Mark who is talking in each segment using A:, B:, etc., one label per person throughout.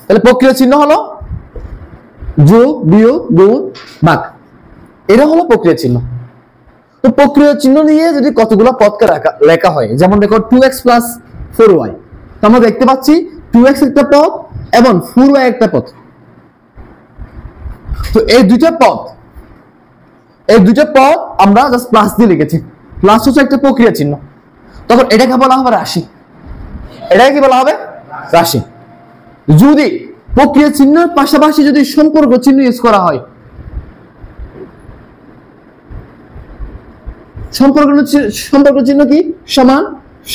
A: তাহলে প্রক্রিয়া চিহ্ন হলো যোগ বিয়োগ গুণ ভাগ, এটা হলো প্রক্রিয়া চিহ্ন। তো প্রক্রিয়া চিহ্ন দিয়ে যদি কতগুলো পদকে লেখা হয়, যেমন দেখো 2x + 4y, তো আমরা দেখতে পাচ্ছি 2x একটা পদ এবং 4y একটা পদ। তো এই দুইটা পদ আমরা জাস্ট প্লাস দিয়ে লিখেছি। প্লাস হচ্ছে একটা প্রক্রিয়া চিহ্ন, তখন এটাকে বলা হবে রাশি। এটাকে কি বলা হবে? রাশি। যদি প্রক্রিয়া চিহ্নের পাশাপাশি যদি সম্পর্ক চিহ্ন ইউজ করা হয়, সম্পর্ক চিহ্ন কি? সমান,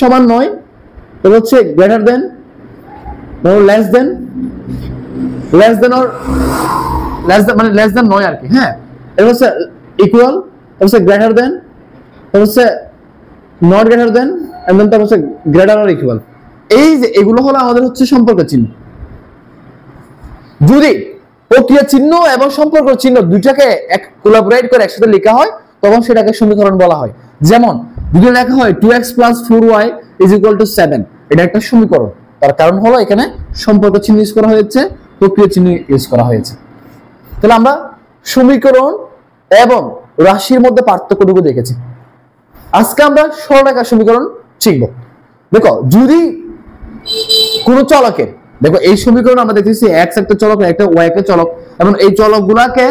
A: সমান নয়, তবে হচ্ছে greater than, less than, less than or less than মানে লেস দেন নয় আর কি। হ্যাঁ, এটা হচ্ছে ইকুয়াল, এটা হচ্ছে গ্রেটার দেন, এটা হচ্ছে not greater than, and then তারপর হচ্ছে গ্রেটার অর ইকুয়াল। এই যে এগুলো হলো আমাদের হচ্ছে সম্পর্ক চিহ্ন। যদি প্রক্রিয়া চিহ্ন এবং সম্পর্ক চিহ্ন দুইটাকে কোলাবোরেট করে একসাথে লেখা হয়, তখন সেটাকে সমীকরণ বলা হয়। যেমন যদি লেখা হয় 2x + 4y = 7, এটা একটা সমীকরণ। তার কারণ হলো এখানে সম্পর্ক চিহ্ন ইউজ করা হয়েছে, প্রক্রিয়া চিহ্ন ইউজ করা হয়েছে। তাহলে আমরা সমীকরণ এবং রাশির মধ্যে পার্থক্যটুকু দেখেছি। আজকে আমরা সরলরেখার সমীকরণ শিখব। দেখো, যদি কোন চলকের, দেখো এই সমীকরণ আমরা দেখতেছি x একটা চলক, একটা y একটা চলক, এবং এই চলকগুলোকে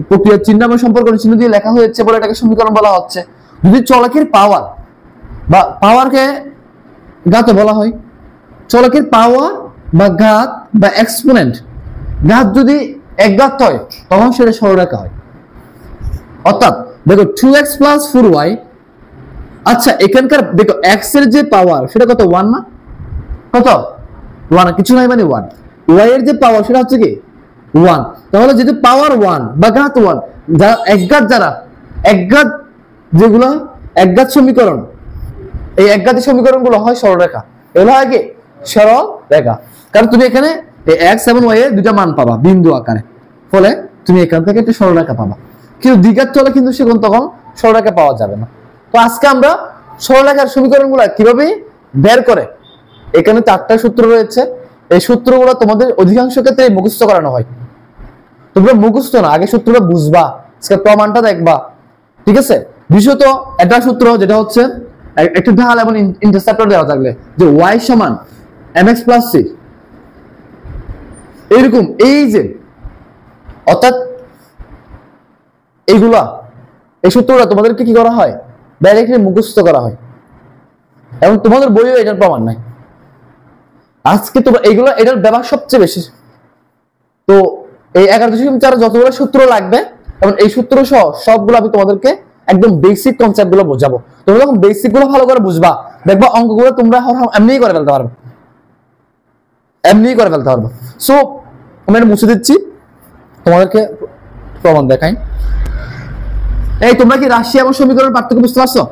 A: প্রক্রিয়া চিহ্ন এবং সম্পর্ক চিহ্ন দিয়ে লেখা হয়েছে বলে এটাকে সমীকরণ বলা হচ্ছে। যদি চলকের পাওয়ার বা পাওয়ারকে ঘাতে বলা হয়, চলকের পাওয়ার বা ঘাত বা এক্সপোনেন্ট, ঘাত যদি একঘাত হয় তখন সেটা সরলরেখা হয়। অর্থাৎ দেখো 2x + 4y, আচ্ছা এখানকার দেখো x এর যে পাওয়ার সেটা কত? 1 না? কত? 1, কিছু নাই মানে 1। y এর যে পাওয়ার সেটা হচ্ছে কি? 1। তাহলে যদি পাওয়ার 1 বা ঘাত 1, যারা একঘাত, একঘাত যেগুলো একঘাত সমীকরণ, এই একঘাতী সমীকরণগুলো হয় সরলরেখা। এগুলো হয় কি? সরলরেখা। কারণ তুমি এখানে এই x এবং y এর দুইটা মান পাবা বিন্দু আকারে, ফলে তুমি এখান থেকে একটা সরলরেখা পাবা। কিন্তু দ্বিঘাত চলে কিন্তু সেখানে তখন সরলরেখা পাওয়া যাবে না। তো আজকে আমরা সরলরেখার সমীকরণগুলো কিভাবে বের করে, এখানে 4টা সূত্র রয়েছে, এই সূত্রগুলো তোমাদের অধিকাংশ ক্ষেত্রে মুখস্থ করানো হয়। তোমরা মুখস্থ না, আগে সূত্রটা বুঝবা, আজকে প্রমাণটা দেখবা, ঠিক আছে? বিশেষত একটা সূত্র যেটা হচ্ছে একটু ঢাল এবং ইন্টারসেপ্টর দেওয়া থাকলে যে y = mx + c, এরকম এই যে, অর্থাৎ এইগুলা, এই সূত্রটা তোমাদেরকে কি করা হয়? ডাইরেক্টলি মুখস্থ করা হয়, এবং তোমাদের বইও এটার প্রমাণ নাই। আজকে তোমরা এইগুলো, এটার ব্যবহার সবচেয়ে বেশি। তো এই 11.4 যতগুলো সূত্র লাগবে, এবং এই সূত্র সহ সবগুলো আমি তোমাদেরকে একদম বেসিক কনসেপ্ট গুলো বোঝাবো। তোমরা যখন বেসিক গুলো ভালো করে বুঝবা, দেখবা অঙ্কগুলো তোমরা এমনিই করে ফেলতে পারবে, এমনিই করে ফেলতে পারবে। সো আমি এটা মুছে দিচ্ছি, তোমাদেরকে প্রমাণ দেখাই। এই তোমরা কি রাশি এবং সমীকরণের পার্থক্য বুঝতে পারছো?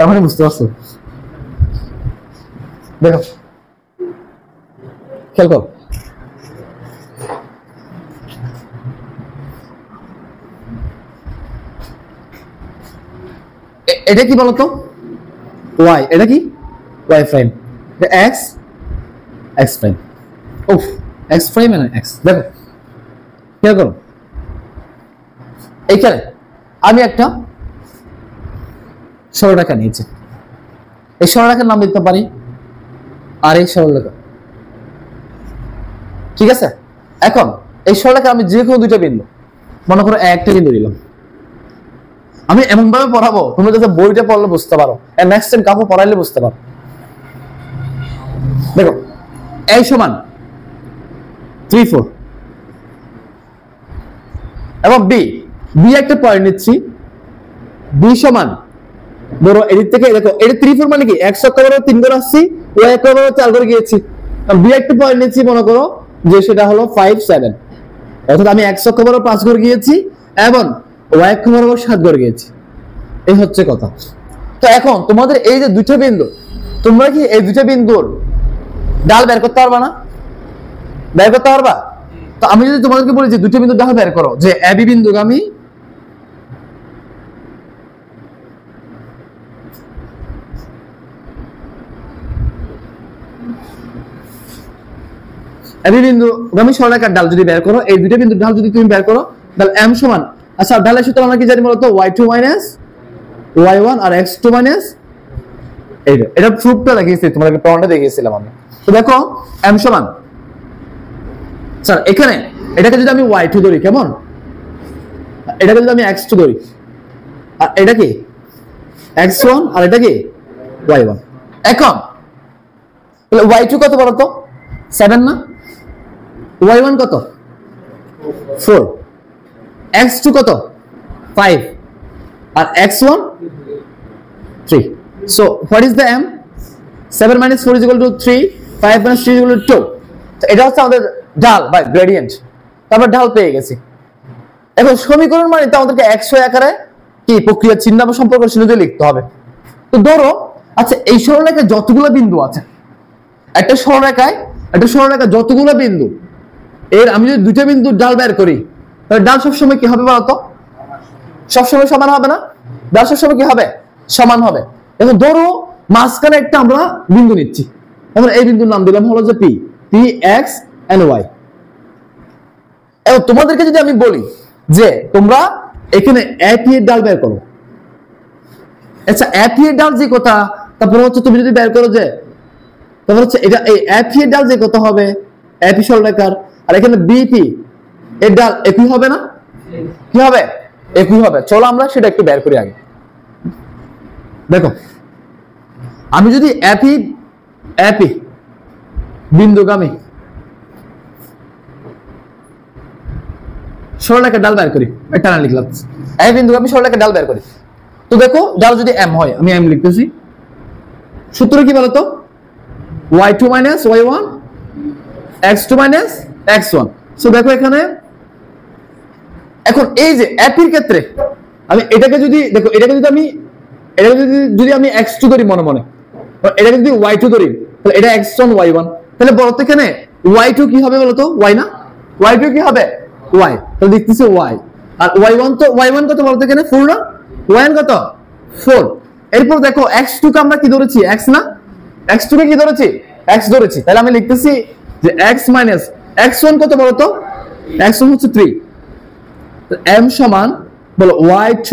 A: এখনই বুঝতে পারছো? দেখো, খেয়াল করো, এটা কি বলতো? y, এটা কি? y প্রাইম, এটা x, x প্রাইম, উফ, x প্রাইম মানে x। দেখো, খেয়াল করো, এইখানে আমি একটা সরলরেখা নিয়েছি, এই সরলরেখার নাম দিতে পারি আর এই সরলরেখা, ঠিক আছে? এখন এই সরলরেখা আমি যে কোনো দুইটা বিন্দু, মনে করো একটা বিন্দু নিলাম, আমি এমন ভাবে পড়াবো তুমি যাতে বইটা পড়লে বুঝতে পারো, নেক্সট টাইম কাউকে পড়াইলে বুঝতে পারো। দেখো, a = 3, 4, এবং b একটা পয়েন্ট নিচ্ছি, b = ধরো এদিক থেকে, দেখো এটা 3, 4 মানে কি? x অক্ষ বরাবর 3 করে আসছি, y অক্ষ বরাবর 4 করে গিয়েছি। b একটা পয়েন্ট নিচ্ছি, মনে করো যে সেটা হলো 5, 7, অর্থাৎ আমি x অক্ষ বরাবর 5 করে গিয়েছি এবং y অক্ষ বরাবর 7 করে গিয়েছি। এই হচ্ছে কথা। তো এখন তোমাদের এই যে দুইটা বিন্দু, তোমরা কি এই দুইটা বিন্দুর ডাল বের করতে পারবা না? বের করতে পারবা? তো আমি যদি তোমাদেরকে বলি যে দুইটা বিন্দুর ডাল বের করো, যে AB বিন্দুগামী এবি বিন্দু গামী সরলরেখার ডাল যদি বের করো, এই দুটো বিন্দুর ঢাল যদি তুমি বের করো, তাহলে m সমান, আচ্ছা ঢালের সূত্র আমরা কি জানি বলতো, y2 মাইনাস y1 আর x2 মাইনাস এটা প্রুফটা দেখিয়েছি তোমাদেরকে, প্রমাণটা দেখিয়েছিলাম আমি। তো দেখো m সমান, স্যার এখানে এটাকে যদি আমি y2 ধরি, কেমন, এটাকে যদি আমি x2 ধরি, আর এটা কি x1 আর এটা কি y1। এখন তাহলে y2 কত বলতো, 7 না, y1 কত 4, x2 কত 5 আর x1 3। so what is the m? 7 minus 4 is equal to 3, 5 minus 3 is equal to 2। তো এটা হচ্ছে আমাদের ঢাল বা গ্রেডিয়েন্ট, তারপর ঢাল পেয়ে গেছি। এখন সমীকরণ মানে তো আমাদেরকে একশো আকারে কি প্রক্রিয়া চিহ্ন বা সম্পর্ক চিহ্ন দিয়ে লিখতে হবে। তো ধরো আচ্ছা এই সরলরেখায় যতগুলো বিন্দু আছে, একটা সরলরেখায় যতগুলো বিন্দু, এর আমি যদি দুটো বিন্দুর ডাল বের করি, তাহলে ডাল সবসময় কি হবে বলতো, সবসময় সমান হবে না, ডাল সবসময় কি হবে, সমান হবে। এখন ধরো মাঝখানে একটা আমরা বিন্দু নিচ্ছি, এখন এই বিন্দুর নাম দিলাম হলো যে পি এক্স এন্ড ওয়াই। এখন তোমাদেরকে যদি আমি বলি যে তোমরা এখানে এপি এর ডাল বের করো, আচ্ছা এপি এর ডাল যে কথা, তারপর হচ্ছে তুমি যদি বের করো যে, তারপর হচ্ছে এটা এই এপি এর ডাল যে কত হবে, এপি সরলরেখার, আর এখানে বিপি এর ডাল একই হবে না, কি হবে, একই হবে। চলো আমরা সেটা একটু বের করি আগে। দেখো আমি যদি এপি বিন্দুগামী সরলরেখার ডাল বের করি, একটা না লিখলাম, এই বিন্দুগামী সরলরেখার ডাল বের করি। তো দেখো ডাল যদি m হয়, আমি m লিখতেছি, সূত্র কি বলতো, y2 minus y1 x2 minus x1। So দেখো এখানে এখন এই যে এপির ক্ষেত্রে আমি এটাকে যদি দেখো, এটাকে যদি আমি x2 ধরি মনে মনে, এটাকে যদি y2 ধরি, তাহলে এটা x1 y1, তাহলে বলতো এখানে y2 কি হবে বলতো, y না, y2 কি হবে y, তাহলে দেখতেছি y, আর y1 তো y1 কত বলতো এখানে 4 না, y1 কত 4। এরপর দেখো x2 কে আমরা কি ধরেছি, x না, x2 কে কি ধরেছি, x ধরেছি, তাহলে আমি লিখতেছি যে x মাইনাস x1 কত বলতো, x1 হচ্ছে 3, m সমান বলো y2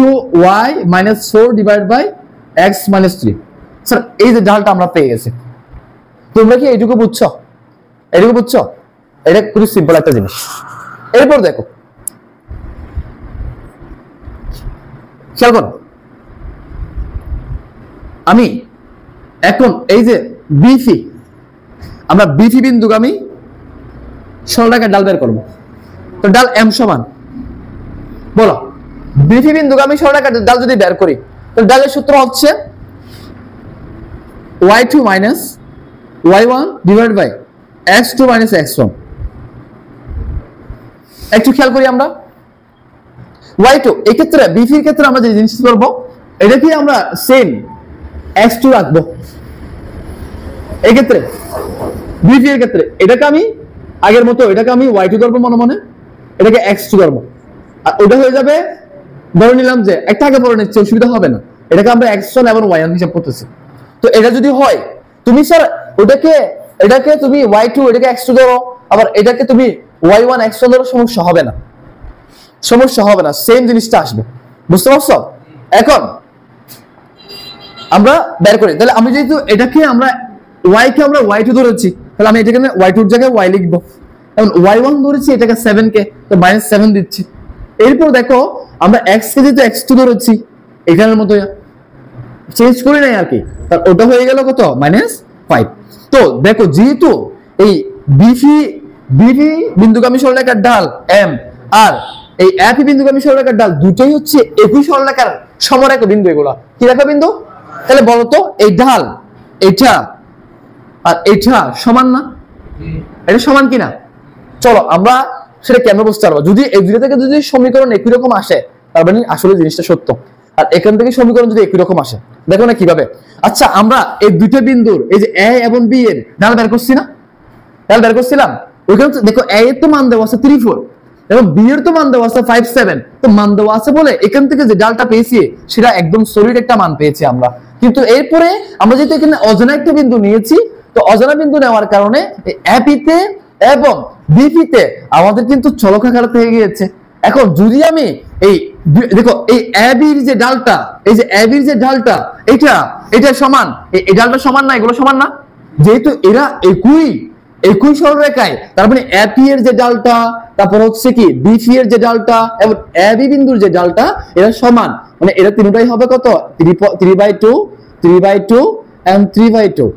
A: y minus 4 divided by x minus 3। Sir এই যে ঢালটা আমরা পেয়ে গেছি, তোমরা কি এইটুকু বুঝছো, এইটুকু বুঝছো, এটা খুবই সিম্পল একটা জিনিস। এরপর দেখো খেয়াল করো, আমি এখন এই যে বিপি, আমরা বিপি বিন্দুগামী সরলরেখার ডাল বের করব। তো ডাল m সমান বলো, বিপি বিন্দুগামী সরলরেখার ডাল যদি বের করি, তো ডালের সূত্র হচ্ছে y2 minus y1 divided by x2 minus x1। একটু খেয়াল করি আমরা, y2 এই ক্ষেত্রে বিপির ক্ষেত্রে আমরা যে জিনিসটা করব, এটা কি আমরা সেম x2 রাখবো, এই ক্ষেত্রে বিপি এর ক্ষেত্রে এটাকে আমি আগের মতো, এটাকে আমি y2 ধরবো মনে মনে, এটাকে x2 ধরবো, আর ওটা হয়ে যাবে, ধরে নিলাম যে একটা আগে পরে নিচ্ছে, অসুবিধা হবে না, এটাকে আমরা x1 এবং y1 হিসাব করতেছি। তো এটা যদি হয়, তুমি স্যার এটাকে তুমি y2 এটাকে x2 ধরো, আবার এটাকে তুমি y1 x1 ধরো, সমস্যা হবে না, সেম জিনিসটা আসবে, বুঝতে পারছো। এখন আমরা বের করি, তাহলে আমি যেহেতু এটাকে আমরা y কে আমরা y2 ধরেছি, তাহলে আমি এটাকে y2 এর জায়গায় y লিখবো, এখন y1 ধরেছি এটাকে 7 কে, তো -7 দিচ্ছি। এরপর দেখো আমরা x কে যেহেতু x2 ধরেছি, এখানের মতো চেঞ্জ করি নাই আর কি, তার ওটা হয়ে গেল কত -5। তো দেখো যেহেতু এই বিপি বিন্দুগামী সরলরেখার ডাল m আর এই এপি বিন্দুগামী সরলরেখার ডাল দুটোই হচ্ছে একই সরলরেখার সমরেখা বিন্দু, এগুলা কি রেখা বিন্দু, তাহলে বলতো এই ঢাল এটা আর এটা সমান না, এটা সমান কিনা, চলো আমরা সেটা কেন বুঝতে পারবো, যদি এই দুটো থেকে যদি সমীকরণ একই রকম আসে, তার মানে আসলে জিনিসটা সত্য, আর এখান থেকে সমীকরণ যদি একই রকম আসে, দেখো না কিভাবে। আচ্ছা আমরা এই দুটো বিন্দুর এই যে a এবং b এর ঢাল বের করছি না, ঢাল বের করছিলাম, ওইখানে দেখো a এর তো মান দেওয়া আছে 3 4 এবং b এর তো মান দেওয়া আছে 5 7, তো মান দেওয়া আছে বলে এখান থেকে যে ঢালটা পেয়েছি সেটা একদম সলিড একটা মান পেয়েছি আমরা। কিন্তু এরপরে আমরা যেহেতু এখানে অজানা একটা বিন্দু নিয়েছি, তো অজানা বিন্দু নেওয়ার কারণে এপি তে এবং বিপি তে আমাদের কিন্তু চলক আকারে থেকে গিয়েছে। এখন যদি আমি এই দেখো এই এবির যে ডালটা, এই যে এবির যে ডালটা, এটা সমান, এই ডালটা সমান না, এগুলো সমান না, যেহেতু এরা একই সরলরেখায়, তার মানে এপি এর যে ডালটা, তারপর হচ্ছে কি বিপি এর যে ডালটা এবং এবি বিন্দুর যে ডালটা, এরা সমান, মানে এরা তিনটাই হবে কত 3/2 3/2 and 3/2।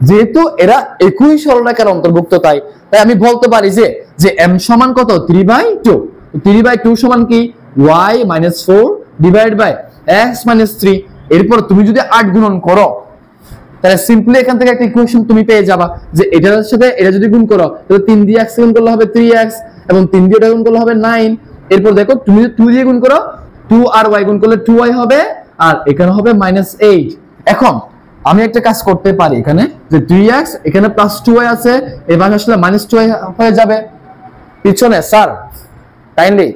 A: যেহেতু এরা একই সরলরেখার অন্তর্ভুক্ত, তাই আমি বলতে পারি যে m সমান কত 3/2। 3/2 সমান কি y - 4 ডিভাইড বাই x - 3। এরপর তুমি যদি 8 গুণন করো তাহলে সিম্পলি এখান থেকে একটা ইকুয়েশন তুমি পেয়ে যাবা যে এটার সাথে এটা যদি গুণ করো তাহলে 3 দিয়ে x গুণ করলে হবে 3x এবং 3 দিয়ে এটা গুণ করলে হবে 9। এরপর দেখো তুমি যদি 2 দিয়ে গুণ করো 2 আর y গুণ করলে 2y হবে, আর এখানে হবে -8। এখন আমি একটা কাজ করতে পারি, এখানে যে 3x এখানে +2y আছে, এবার আসলে -2y হয়ে যাবে পিছনে। স্যার কাইন্ডলি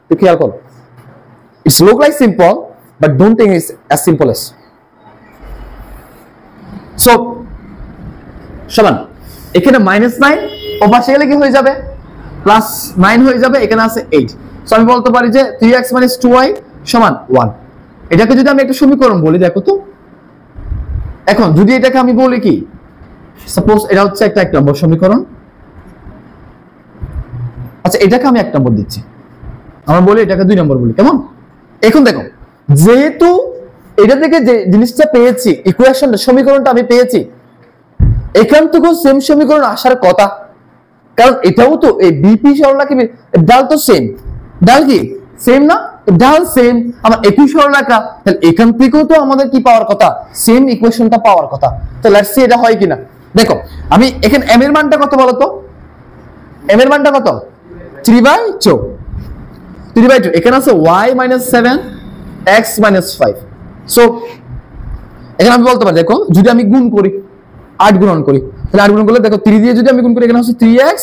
A: একটু খেয়াল করো, it's look like simple but don't think it's as simple as. So সমান এখানে -9 ও পাশে গেলে কি হয়ে যাবে +9 হয়ে যাবে, এখানে আছে 8। সো আমি বলতে পারি যে 3x - 2y সমান 1। এটাকে যদি আমি একটা সমীকরণ বলি, দেখো তো, এখন যদি এটাকে আমি বলি কি, সাপোজ এটা হচ্ছে একটা 1 নম্বর সমীকরণ, আচ্ছা এটাকে আমি 1 নম্বর দিচ্ছি, আমরা বলি এটাকে 2 নম্বর বলি, কেমন? এখন দেখো যেহেতু এটা থেকে যে জিনিসটা পেয়েছি, ইকুয়েশনটা সমীকরণটা আমি পেয়েছি, এখান থেকেও সেম সমীকরণ আসার কথা, কারণ এটাও তো এই বিপি সরলরেখা ডাল তো সেম, ডাল কি সেম না, ডাল সেম, আমার একই সরলরেখা, তাহলে এখান থেকেও তো আমাদের কি পাওয়ার কথা, সেম ইকুয়েশনটা পাওয়ার কথা। তো লেটস সি এটা হয় কিনা। দেখো আমি এখানে m এর মানটা কত বলতো, m এর মানটা কত 3/2, 3/2, এখানে আছে y - 7 x - 5। সো এখানে আমি বলতে পারি, দেখো যদি আমি গুণ করি 8 গুণন করি, তাহলে 8 গুণন করলে দেখো 3 দিয়ে যদি আমি গুণ করি এখানে হচ্ছে 3x,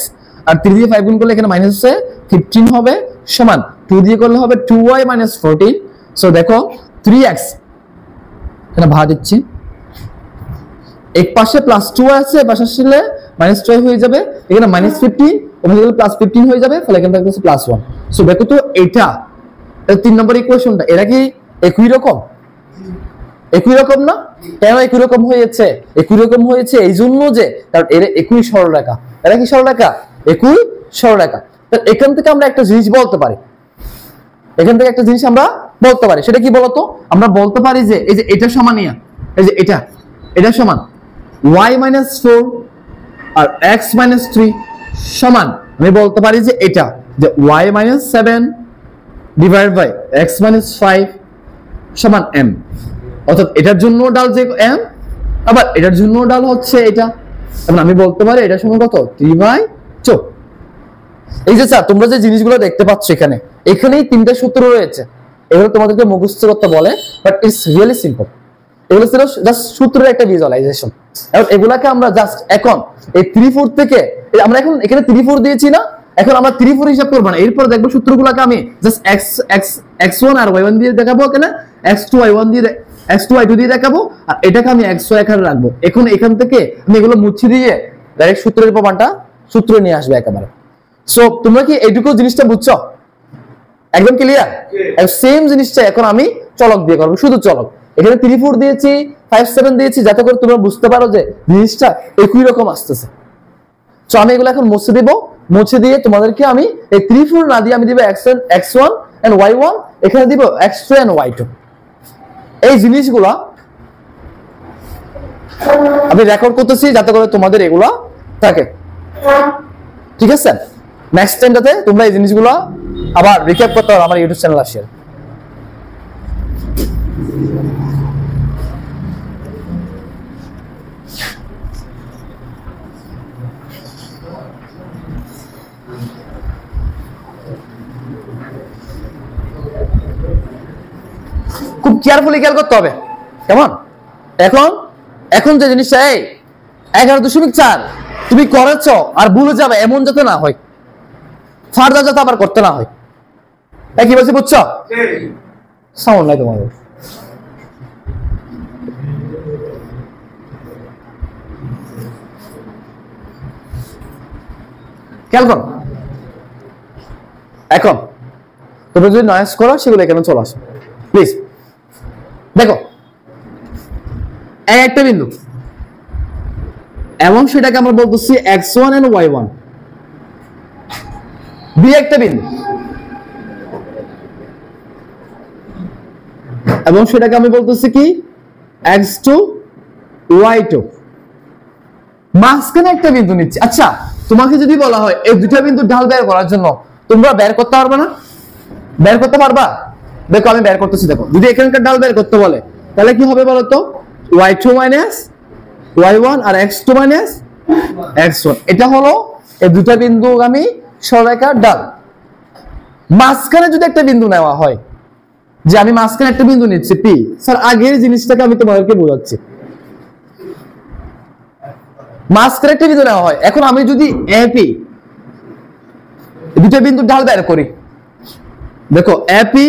A: আর 3 দিয়ে 5 গুণ করলে এখানে মাইনাস হচ্ছে 15 হবে, সমান 2 দিয়ে করলে হবে 2y - 14। সো দেখো 3x এখানে ভাগ দিচ্ছি, এক পাশে +2y আছে, পাশে আসলে -2y হয়ে যাবে, এখানে -15 ওখানে গেলে +15 হয়ে যাবে, ফলে এখানে থাকছে +1। সো দেখো তো এটা 3 নম্বর ইকুয়েশনটা, এরা কি একই রকম? একই রকম না? কেন একই রকম হয়েছে? একই রকম হয়েছে এই জন্য যে কারণ এরা একই সরলরেখা। এরা কি সরলরেখা? একই সরলরেখা। তো এখান থেকে আমরা একটা জিনিস বলতে পারি, এখান থেকে একটা জিনিস আমরা বলতে পারি, সেটা কি বলতো? আমরা বলতে পারি যে এই যে এটা সমান, এই যে এটা সমান y - 4 আর x - 3 সমান, আমি বলতে পারি যে এটা যে y - 7 ডিভাইড বাই x - 5 সমান m। অর্থাৎ এটার জন্য ডাল যে m, আবার এটার জন্য ডাল হচ্ছে এটা, এখন আমি বলতে পারি এটা সমান কত 3/4। এই যে স্যার তোমরা যে জিনিসগুলো দেখতে পাচ্ছ এখানে, এখানেই 3টা সূত্র রয়েছে, এগুলো তোমাদেরকে মুখস্থ করতে বলে, বাট ইটস রিয়েলি সিম্পল। এগুলো ছিল জাস্ট সূত্রের একটা ভিজুয়ালাইজেশন। এখন এগুলাকে আমরা জাস্ট এখন এই 3/4 থেকে আমরা এখন এখানে 3/4 দিয়েছি না, এখন আমরা 3/4 হিসাব করব না, এরপর দেখবো সূত্রগুলোকে আমি জাস্ট x1 আর y1 দিয়ে দেখাবো, এখানে x2 y1 দিয়ে x2 y2 দিয়ে দেখাবো, আর এটাকে আমি x এখানে রাখবো। এখন এখান থেকে আমি এগুলো মুছে দিয়ে ডাইরেক্ট সূত্রের প্রমাণটা সূত্র নিয়ে আসবে একেবারে। সো তোমরা কি এইটুকু জিনিসটা বুঝছো? একদম ক্লিয়ার? সেম জিনিসটা এখন আমি চলক দিয়ে করবো, শুধু চলক। এখানে 3/4 দিয়েছি, 5/7 দিয়েছি, যাতে করে তোমরা বুঝতে পারো যে জিনিসটা একই রকম আসতেছে। সো আমি এগুলো এখন মুছে দেব, মুছে দিয়ে তোমাদেরকে আমি এই 3/4 না দিয়ে আমি দিব x1 and y1, এখানে দিব x2 and y2। এই জিনিসগুলা আমি রেকর্ড করতেছি যাতে করে তোমাদের এগুলা থাকে, ঠিক আছে? নেক্সট টাইমটাতে তোমরা এই জিনিসগুলো আবার রিক্যাপ করতে পারো আমার ইউটিউব চ্যানেল আসে। খুব কেয়ারফুলি খেয়াল করতে হবে, কেমন? এখন যে জিনিসটা এই 11.4 তুমি করেছ আর ভুলে যাবে এমন যাতে না হয়, ফার্দার যাতে আবার করতে না হয়। কি বলছি বুঝছো? সাউন্ড নাই তোমাদের। খেয়াল করো। এখন তোমরা যদি নয়েস করো সেগুলো এখানে চলে আসো প্লিজ। দেখো একটা বিন্দু এবং সেটাকে আমরা বলতেছি x1 and y1, বি একটা বিন্দু এবং সেটাকে আমি বলতেছি কি x2 y2, মাঝখানে একটা বিন্দু নিচ্ছি। আচ্ছা তোমাকে যদি বলা হয় এই দুটো বিন্দু ঢাল বের করার জন্য, তোমরা বের করতে পারবে না? বের করতে পারবা? দেখো আমি বের করতেছি। দেখো যদি এখানকার ঢাল বের করতে বলে তাহলে কি হবে বলো তো, y2 minus y1 আর x2 minus x1, এটা হলো এই দুটো বিন্দুগামী সরলরেখার ঢাল। মাঝখানে যদি একটা বিন্দু নেওয়া হয়, যে আমি মাঝখানে একটা বিন্দু নিচ্ছি পি, স্যার আগের জিনিসটাকে আমি তোমাদেরকে বোঝাচ্ছি। মাঝখানে একটা বিন্দু নেওয়া হয়, এখন আমি যদি এপি দুটো বিন্দুর ঢাল বের করি, দেখো এপি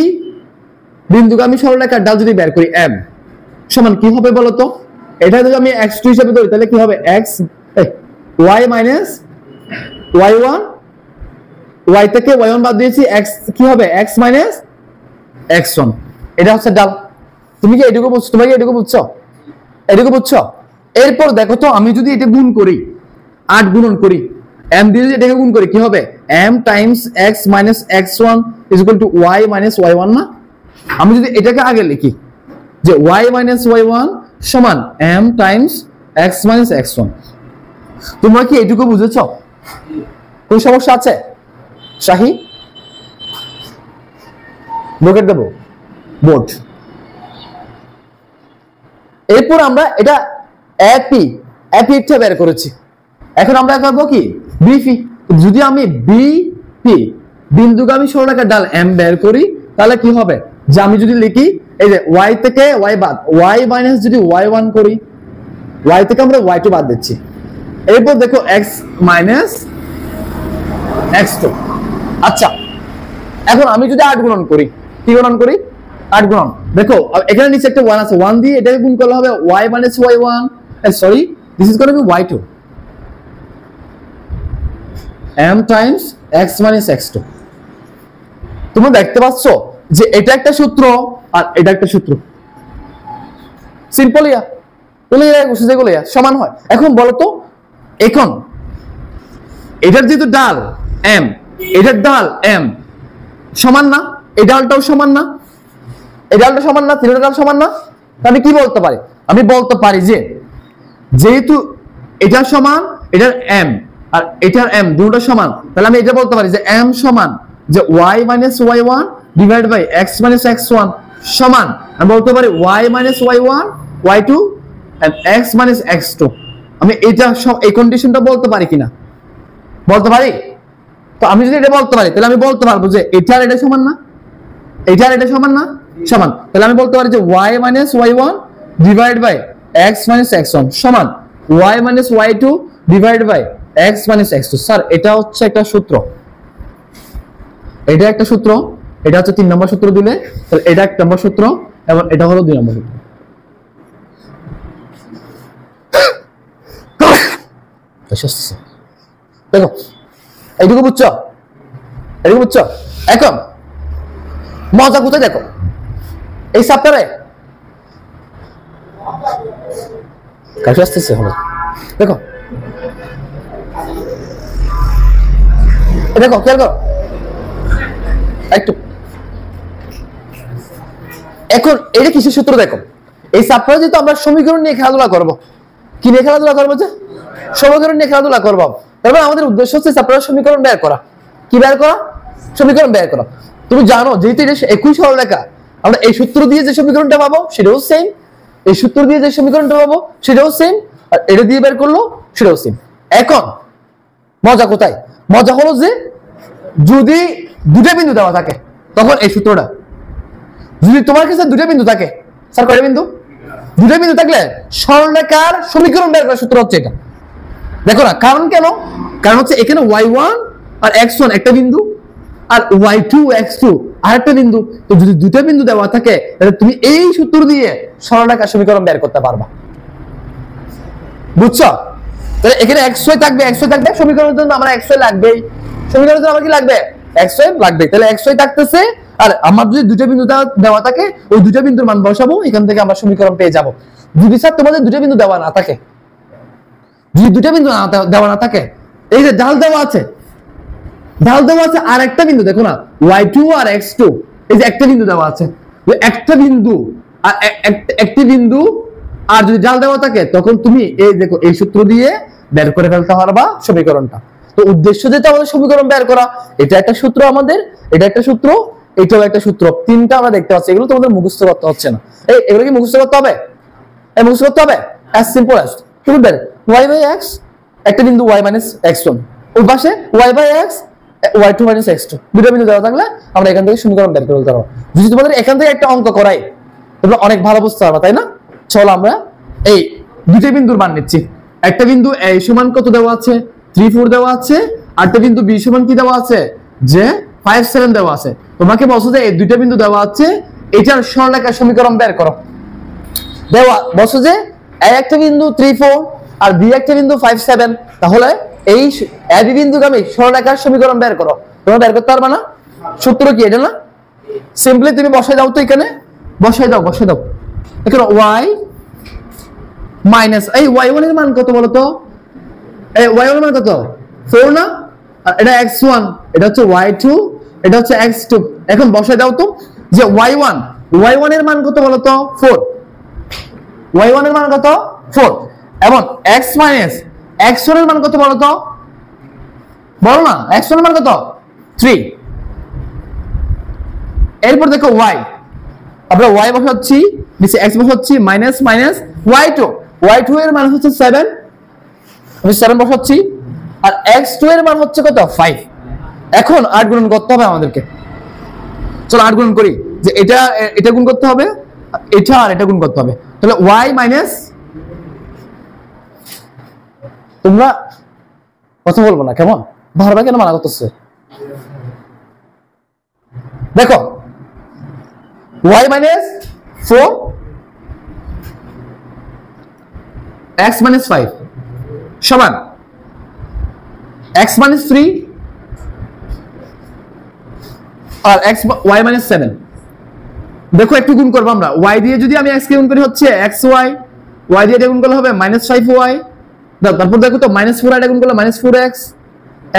A: বিন্দুগামী সরলরেখার ঢাল যদি বের করি এম সমান কি হবে বলতো, এটা যদি আমি x2 হিসেবে ধরি তাহলে কি হবে x y minus y1, y থেকে y1 বাদ দিয়েছি, x কি হবে x minus x1, এটা হচ্ছে ঢাল। তুমি কি এটুকু বুঝছো? তোমরা কি এটুকু বুঝছো? এটুকু বুঝছো? এরপর দেখো তো আমি যদি এটা গুণ করি, 8 গুণন করি m দিয়ে যদি এটাকে গুণ করি কি হবে, m Times x minus x1 is equal to y minus y1 না? আমি যদি এটাকে আগে লিখি যে y minus y1 সমান m Times x minus x1, তোমরা কি এটুকু বুঝেছো? কোন সমস্যা আছে? শাহি লোকেট দেবো বোর্ড। এরপর আমরা এটা এপি টা বের করেছি, এখন আমরা করবো কি বিপি। যদি আমি বিপি বিন্দুগামী সরলরেখার ঢাল m বের করি তাহলে কি হবে, যে আমি যদি লিখি এই যে y থেকে y বাদ, y মাইনাস যদি y1 করি, y থেকে আমরা y2 বাদ দিচ্ছি, এরপর দেখো x মাইনাস x2। আচ্ছা এখন আমি যদি 8 গুণন করি, কি গুণন করি 8 গুণন, দেখো এখানে নিচে একটা 1 আছে, 1 দিয়ে এটাকে গুণ করলে হবে y minus y1, sorry this is gonna be y2, m Times x minus x2। তোমরা দেখতে পাচ্ছ যে এটা একটা সূত্র আর এটা একটা সূত্র, সিম্পল ইয়া যেগুলো সমান হয়। এখন বলো তো, এখন এটার যেহেতু ডাল m, এটার ডাল m সমান না, এই ডালটাও সমান না, এই ডালটা সমান না, তিনটা ডাল সমান না, তাহলে কি বলতে পারি, আমি বলতে পারি যে যেহেতু এটা সমান এটার m আর এটার m দুটো সমান, তাহলে আমি এটা বলতে পারি যে m সমান যে y minus y1 divided by x minus x1 সমান, আমি বলতে পারি y minus y1 y2 and x minus x2। আমি এটা এই কন্ডিশনটা বলতে পারি কিনা, বলতে পারি? তো আমি যদি এটা বলতে পারি তাহলে আমি বলতে পারবো যে এটার এটা সমান না, এটার এটা সমান না, সমান, তাহলে আমি বলতে পারি যে y minus y1 divided by x minus x1 সমান y minus y2 divided by x minus x2। Sir এটা হচ্ছে একটা সূত্র, এটা একটা সূত্র, এটা হচ্ছে 3 নম্বর সূত্র দিলে, তাহলে এটা 1 নম্বর সূত্র এবং এটা হলো 2 নম্বর সূত্র। দেখো এইটুকু বুঝছো, এইটুকু বুঝছো। এখন মজা কোথায় দেখো, এই চ্যাপ্টারে কাছে আসতেছে হলো, দেখো দেখো খেয়াল করো একটু। এখন এটা কিসের সূত্র দেখো, এই চ্যাপ্টারে যেহেতু আমরা সমীকরণ নিয়ে খেলাধুলা করবো, কি নিয়ে খেলাধুলা করবো, যে সমীকরণ নিয়ে খেলাধুলা করবো। তারপরে আমাদের উদ্দেশ্য হচ্ছে চ্যাপ্টারের সমীকরণ বের করা, কি বের করা, সমীকরণ বের করা। তুমি জানো যেহেতু এটা একই সরলরেখা, আমরা এই সূত্র দিয়ে যে সমীকরণটা পাবো সেটাও সেম, এই সূত্র দিয়ে যে সমীকরণটা পাবো সেটাও সেম, আর এটা দিয়ে বের করলো সেটাও সেম। এখন মজা কোথায়, মজা হলো যে যদি দুটো বিন্দু দেওয়া থাকে তখন এই সূত্রটা, যদি তোমার কাছে দুটো বিন্দু থাকে, স্যার কয়টা বিন্দু, দুটো বিন্দু থাকলে সরলরেখার সমীকরণ বের করার সূত্র হচ্ছে এটা। দেখো না কারণ কেন, কারণ হচ্ছে এখানে y1 আর x1 একটা বিন্দু আর y2 x2 আরেকটা বিন্দু, তো যদি দুটো বিন্দু দেওয়া থাকে তাহলে তুমি এই সূত্র দিয়ে সরলরেখার সমীকরণ বের করতে পারবা। বুঝছো? তাহলে এখানে xy থাকবে, সমীকরণের জন্য আমরা xy লাগবেই, সমীকরণের জন্য আমার কি লাগবে, xy লাগবে। তাহলে xy থাকতেছে, আর আমার যদি দুটো বিন্দু দেওয়া থাকে ওই দুটো বিন্দুর মান বসাবো, এখান থেকে আমরা সমীকরণ পেয়ে যাব। যদি স্যার তোমাদের দুটো বিন্দু দেওয়া না থাকে, যদি দুটো বিন্দু দেওয়া না থাকে, এই যে ঢাল দেওয়া আছে, আর একটা বিন্দু দেখো না, y2 আর x2, এই যে একটা বিন্দু দেওয়া আছে, একটা বিন্দু আর একটি বিন্দু, আর যদি ঢাল দেওয়া থাকে তখন তুমি এই দেখো এই সূত্র দিয়ে বের করে ফেলতে পারবা সমীকরণটা। তো উদ্দেশ্য যেটা আমাদের সমীকরণ বের করা, এটা একটা সূত্র আমাদের, এটা একটা সূত্র, এটাও একটা সূত্র, তিনটা আমরা দেখতে পাচ্ছি। এগুলো তোমাদের মুখস্থ করতে হচ্ছে না, এগুলো কি মুখস্থ করতে হবে? মুখস্থ করতে হবে, as simple as তুমি বের y by x, একটা বিন্দু y minus x1, ওই পাশে y by x y2 minus x2, দুটো বিন্দু দেওয়া থাকলে আমরা এখান থেকে সমীকরণ বের করে ফেলতে পারবো। যদি তোমাদের এখান থেকে একটা অঙ্ক করাই তোমরা অনেক ভালো বুঝতে পারবা, তাই না? চলো আমরা এই দুটো বিন্দুর মান নিচ্ছি। একটা বিন্দু a সমান কত দেওয়া আছে, 3 4 দেওয়া আছে, আর একটা বিন্দু b সমান কি দেওয়া আছে, যে 5 7 দেওয়া আছে। তোমাকে বলছো যে এই দুটো বিন্দু দেওয়া আছে, এটার সরলরেখার সমীকরণ বের করো। দেওয়া বলছো যে a একটা বিন্দু 3 4 আর b একটা বিন্দু 5 7, তাহলে এই a b বিন্দুগামী সরলরেখার সমীকরণ বের করো। তোমরা বের করতে পারবে না? সূত্র কি এটা না? সিম্পলি তুমি বসাই দাও, তো এখানে বসাই দাও এখানে y মাইনাস এই y1 এর মান কত বলো তো, এই y1 এর মান কত, 4 না, আর এটা x1, এটা হচ্ছে y2, এটা হচ্ছে x2। এখন বসাই দাও তো যে y1 এর মান কত বলো তো, 4, y1 এর মান কত 4, এবং x মাইনাস x1 এর মান কত বলো তো, বলো না, x1 এর মান কত 3। এরপর দেখো y, আমরা y বসাচ্ছি, নিচে x বসাচ্ছি, মাইনাস মাইনাস y2 এর মান হচ্ছে 7, আমি 7 বসাচ্ছি, আর x2 এর মান হচ্ছে কত 5। এখন 8 গুণন করতে হবে আমাদেরকে, চলো 8 গুণন করি, যে এটা গুণ করতে হবে, এটা আর এটা গুণ করতে হবে। তাহলে y মাইনাস, তোমরা কথা বলবো না কেমন, বারবার কেন মানা করতেছে? দেখো y মাইনাস 4 x মাইনাস 5 সমান x মাইনাস 3 আর y মাইনাস 7। দেখো একটু গুণ করবো আমরা, y দিয়ে যদি আমি x কে গুণ করি হচ্ছে xy, y দিয়ে গুণ করলে হবে মাইনাস 5y, তারপর দেখো তো মাইনাস 4y গুণ করলে মাইনাস 4x,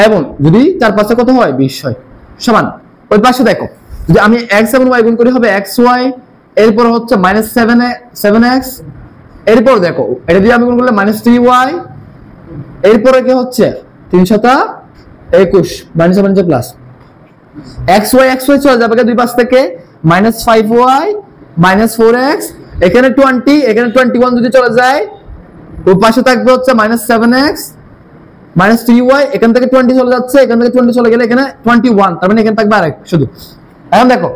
A: এবং যদি চার পাশে কত হয় 20 হয়, সমান ওই পাশে দেখো যদি আমি x এবং y গুণ করি হবে xy, এরপর হচ্ছে মাইনাস 7x, এরপর দেখো এটা দিয়ে আমি গুণ করলে মাইনাস 3y, এরপরে কি হচ্ছে 3 × 21 মাইনাস প্লাস xy চলে যাবে দুই পাশ থেকে, মাইনাস 5y মাইনাস 4x, এখানে 20, এখানে 21 যদি চলে যায়, ওই পাশে থাকবে হচ্ছে মাইনাস 7x মাইনাস 3y, এখান থেকে 20 চলে যাচ্ছে, এখান থেকে 20 চলে গেলে এখানে 21, তার মানে এখানে থাকবে আরেক শুধু। এখন দেখো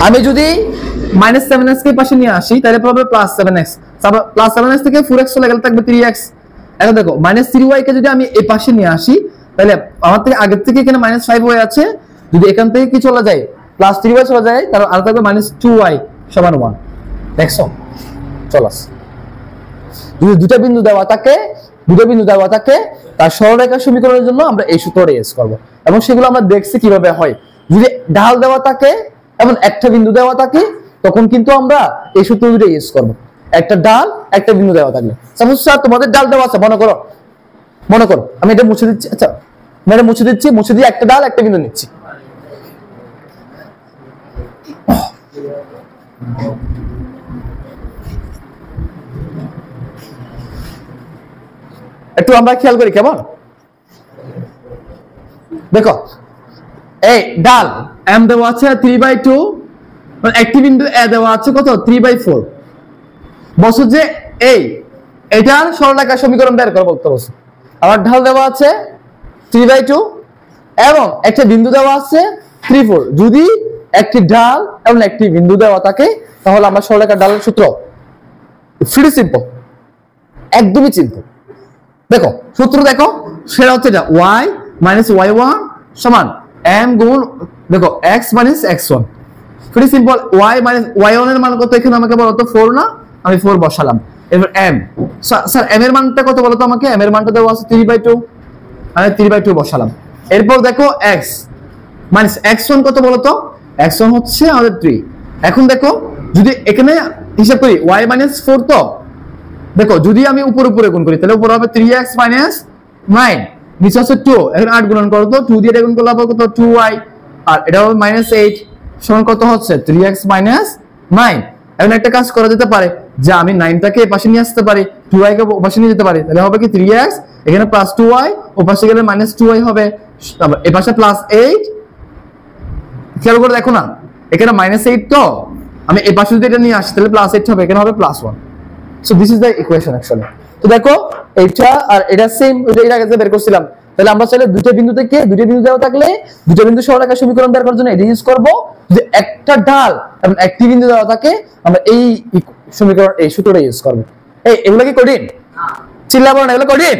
A: আমি যদি মাইনাস 7x কে পাশে নিয়ে আসি তাহলে পাবো প্লাস 7x, প্লাস 7x থেকে 4x চলে গেলে থাকবে 3x। এখন দেখো মাইনাস 3y কে যদি আমি এই পাশে নিয়ে আসি তাহলে আমার থেকে আগের থেকে এখানে মাইনাস 5y আছে, যদি এখান থেকে কি চলে যায় প্লাস 3y চলে যায়, তাহলে আর থাকবে মাইনাস 2y সমান 1। দেখছো চলাস, যদি দুটো বিন্দু দেওয়া থাকে তার সরলরেখার সমীকরণের জন্য আমরা এই সূত্রটা ইউজ করব, এবং সেগুলো আমরা দেখছি কিভাবে হয়। যদি ঢাল দেওয়া থাকে এবং একটা বিন্দু দেওয়া থাকে তখন কিন্তু আমরা এই সূত্র দুটো ইউজ করব, একটা ডাল একটা বিন্দু দেওয়া থাকলে। সাপোজ স্যার তোমাদের ডাল দেওয়া আছে, মনে করো আমি এটা মুছে দিচ্ছি, আচ্ছা আমি এটা মুছে দিয়ে একটা ডাল একটা বিন্দু নিচ্ছি। একটু আমরা খেয়াল করি কেমন, দেখো এই ডাল m দেওয়া আছে 3/2, একটি বিন্দু a দেওয়া আছে কত 3/4, বলছো যে এটার সরলরেখার সমীকরণ বের করো বলতে বলছো। আবার ঢাল দেওয়া আছে 3/2 এবং একটা বিন্দু দেওয়া আছে 3/4, যদি একটি ঢাল এবং একটি বিন্দু দেওয়া থাকে তাহলে আমরা সরলরেখার ঢালের সূত্র ভেরি সিম্পল, একদমই সিম্পল। দেখো সূত্র দেখো, সেটা হচ্ছে এটা y মাইনাস y1 সমান m গুণ দেখো x minus x1, very simple. y minus y1 এর মান কত এখানে আমাকে বলো তো 4 না, আমি 4 বসালাম, এবার m স্যার m এর মানটা কত বলো তো আমাকে? m এর মানটা দেওয়া আছে 3/2, আমি 3/2 বসালাম। এরপর দেখো x মাইনাস x1 কত বলো তো? x1 হচ্ছে আমাদের 3। এখন দেখো যদি এখানে হিসাব করি y - 4, তো দেখো যদি আমি উপর উপরে গুণ করি তাহলে উপরে হবে 3x - 9, নিচে হচ্ছে 2। এখন 8 গুণন করো তো, 2 দিয়ে গুণ করলে হবে কত? 2y, আর এটা হবে -8 সমান কত হচ্ছে? 3x - 9। এখন একটা কাজ করা যেতে পারে যে আমি 9টাকে এই পাশে নিয়ে আসতে পারি, 2y কে ওই পাশে নিয়ে যেতে পারি, তাহলে হবে কি 3x এখানে প্লাস 2y, ওই পাশে গেলে -2y হবে, তারপর এই পাশে +8। খেয়াল করে দেখো না, এখানে -8, তো আমি এই পাশে যদি এটা নিয়ে আসি তাহলে +8 হবে, এখানে হবে +1। So this is the equation actually. তো দেখো এইটা আর এটা সেম, এটা আগে বের করছিলাম। তাহলে আমরা চাইলে দুটো বিন্দু থেকে দুটো বিন্দু দেওয়া থাকলে দুটো বিন্দু সরলরেখা সমীকরণ বের করার জন্য এটা ইউজ করব। যদি একটা ঢাল এবং একটি বিন্দু দেওয়া থাকে আমরা এই সমীকরণ, এই সূত্রটা ইউজ করব। এগুলো কি কঠিন? চিল্লাবো না, এগুলো কঠিন।